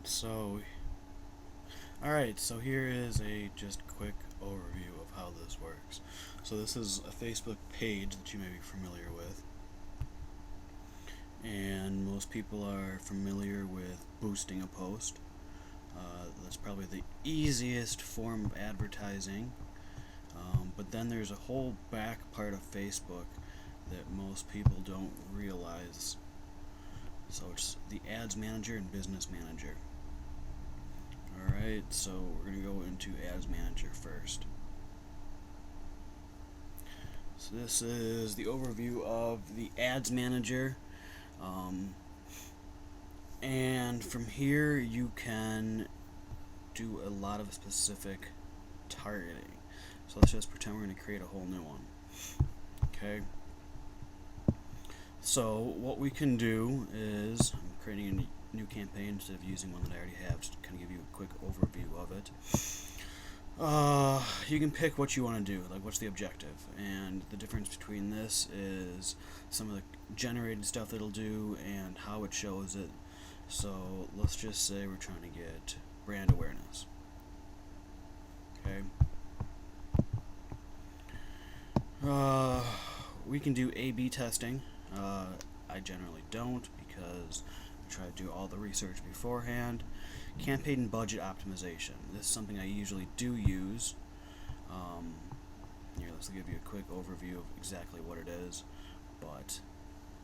So here is a just quick overview of how this works. So this is a Facebook page that you may be familiar with, and most people are familiar with boosting a post. That's probably the easiest form of advertising. But then there's a whole back part of Facebook that most people don't realize. So it's the Ads Manager and Business Manager. Alright, so we're going to go into Ads Manager first. So this is the overview of the Ads Manager. And from here you can do a lot of specific targeting. So let's just pretend we're going to create a whole new one. Okay. So what we can do is, I'm creating a new campaign instead of using one that I already have, just to kind of give you a quick overview of it. You can pick what you want to do, like what's the objective, and the difference between this is some of the generated stuff that it'll do and how it shows it. So let's just say we're trying to get brand awareness. Okay. We can do A/B testing. I generally don't because I try to do all the research beforehand. Campaign and budget optimization. This is something I usually do use. Here, let's give you a quick overview of exactly what it is. But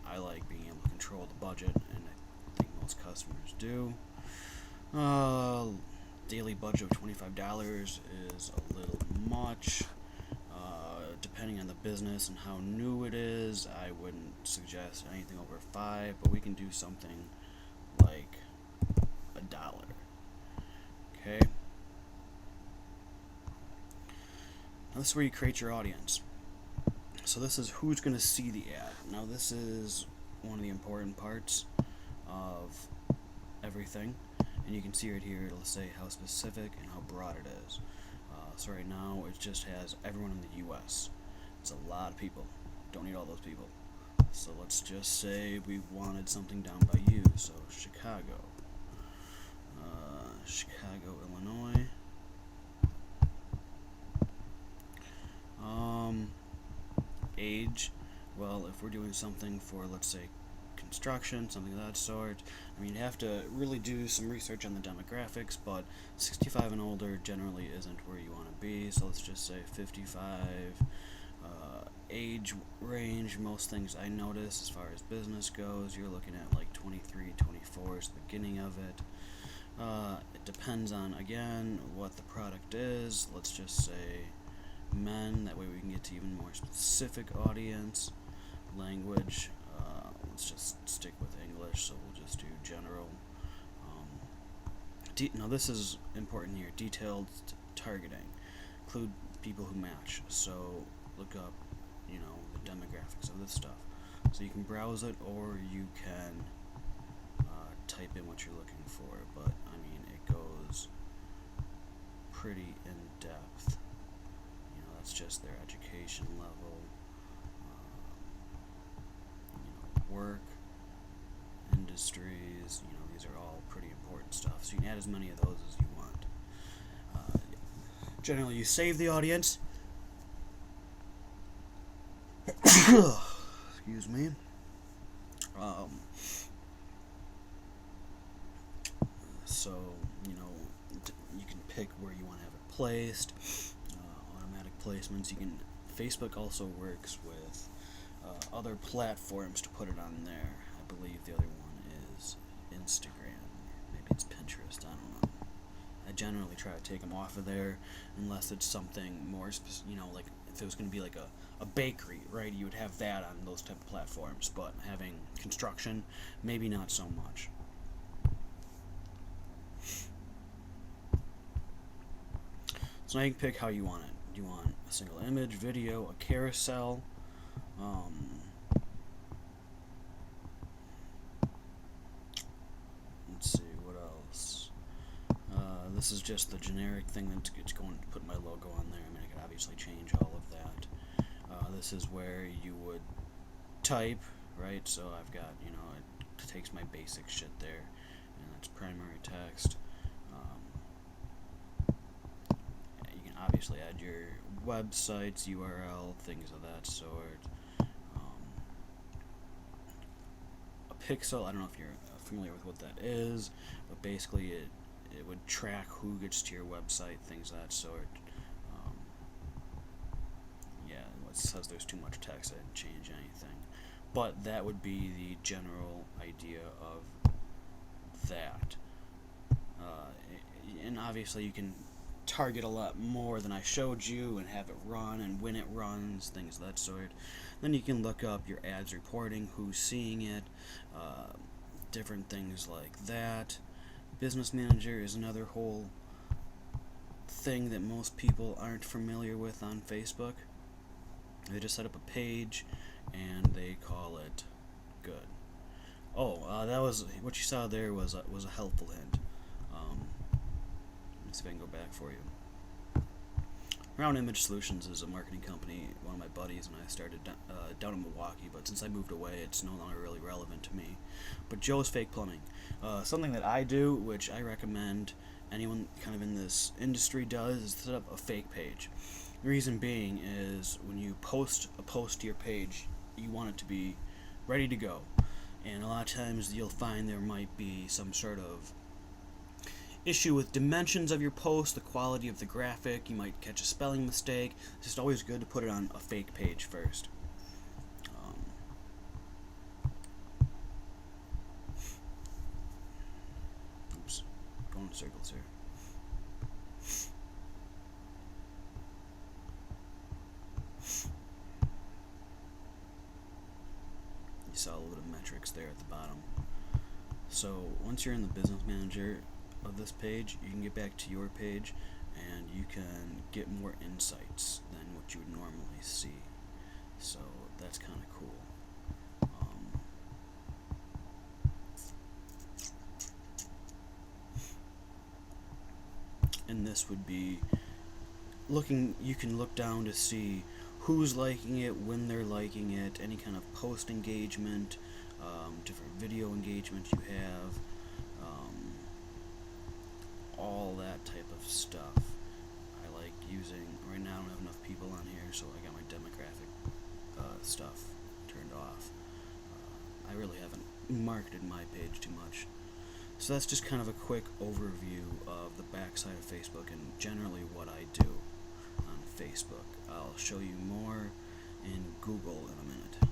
I like being able to control the budget, and I think most customers do. Daily budget of $25 is a little much. Depending on the business and how new it is, I wouldn't suggest anything over $5, but we can do something like $1. Okay. Now this is where you create your audience. So this is who's going to see the ad. Now this is one of the important parts of everything, and you can see right here it'll say how specific and how broad it is. So right now it just has everyone in the US. It's a lot of people. Don't need all those people. So let's just say we wanted something down by you. So Chicago, Illinois. Age. Well, if we're doing something for, let's say, construction, something of that sort, I mean, you have to really do some research on the demographics, but 65 and older generally isn't where you want to be, so let's just say 55. Age range, most things I notice as far as business goes, you're looking at like 23, 24 is the beginning of it. It depends on, again, what the product is. Let's just say men, that way we can get to even more specific audience. Language, let's just stick with English, so we'll just do general. Now this is important here, detailed targeting. Include people who match, so look up, the demographics of this stuff. So you can browse it, or you can type in what you're looking for, but I mean, it goes pretty in depth. That's just their education level, work, industries, these are all pretty important stuff. So you can add as many of those as you want. Generally, you save the audience. Excuse me. So, you can pick where you want to have it placed. Automatic placements. Facebook also works with other platforms to put it on there. I believe the other one is Instagram. Maybe it's Pinterest. I don't know. I generally try to take them off of there unless it's something more like if it was going to be like a bakery, right? You would have that on those type of platforms, but having construction, maybe not so much. So now you can pick how you want it. Do you want a single image, video, a carousel? Let's see, what else? This is just the generic thing that's going to put my logo on there. I mean, I could obviously change all of that. This is where you would type, right? So I've got, it takes my basic shit there, and its primary text. You can obviously add your website's URL, things of that sort. A pixel, I don't know if you're familiar with what that is, but basically it would track who gets to your website, things of that sort. It says there's too much text, I didn't change anything. But that would be the general idea of that. And obviously you can target a lot more than I showed you and have it run and when it runs, things of that sort. Then you can look up your ads reporting, who's seeing it, different things like that. Business Manager is another whole thing that most people aren't familiar with on Facebook. They just set up a page and they call it good. That was what you saw there was a helpful hint. Let's see if I can go back for you. Round Image Solutions is a marketing company. One of my buddies and I started down in Milwaukee, but since I moved away, it's no longer really relevant to me. But Joe's Fake Plumbing, something that I do, which I recommend anyone kind of in this industry does, is set up a fake page. The reason being is when you post a post to your page, you want it to be ready to go. And a lot of times you'll find there might be some sort of issue with dimensions of your post, the quality of the graphic, you might catch a spelling mistake. It's just always good to put it on a fake page first. Oops, going in circles here. You saw a little bit of metrics there at the bottom. So once you're in the Business Manager of this page, you can get back to your page and you can get more insights than what you would normally see. So that's kind of cool. And this would be you can look down to see who's liking it, when they're liking it, any kind of post engagement, different video engagement you have, all that type of stuff. I like using, right now I don't have enough people on here, so I got my demographic stuff turned off. I really haven't marketed my page too much. So that's just kind of a quick overview of the backside of Facebook and generally what I do on Facebook. I'll show you more in Google in a minute.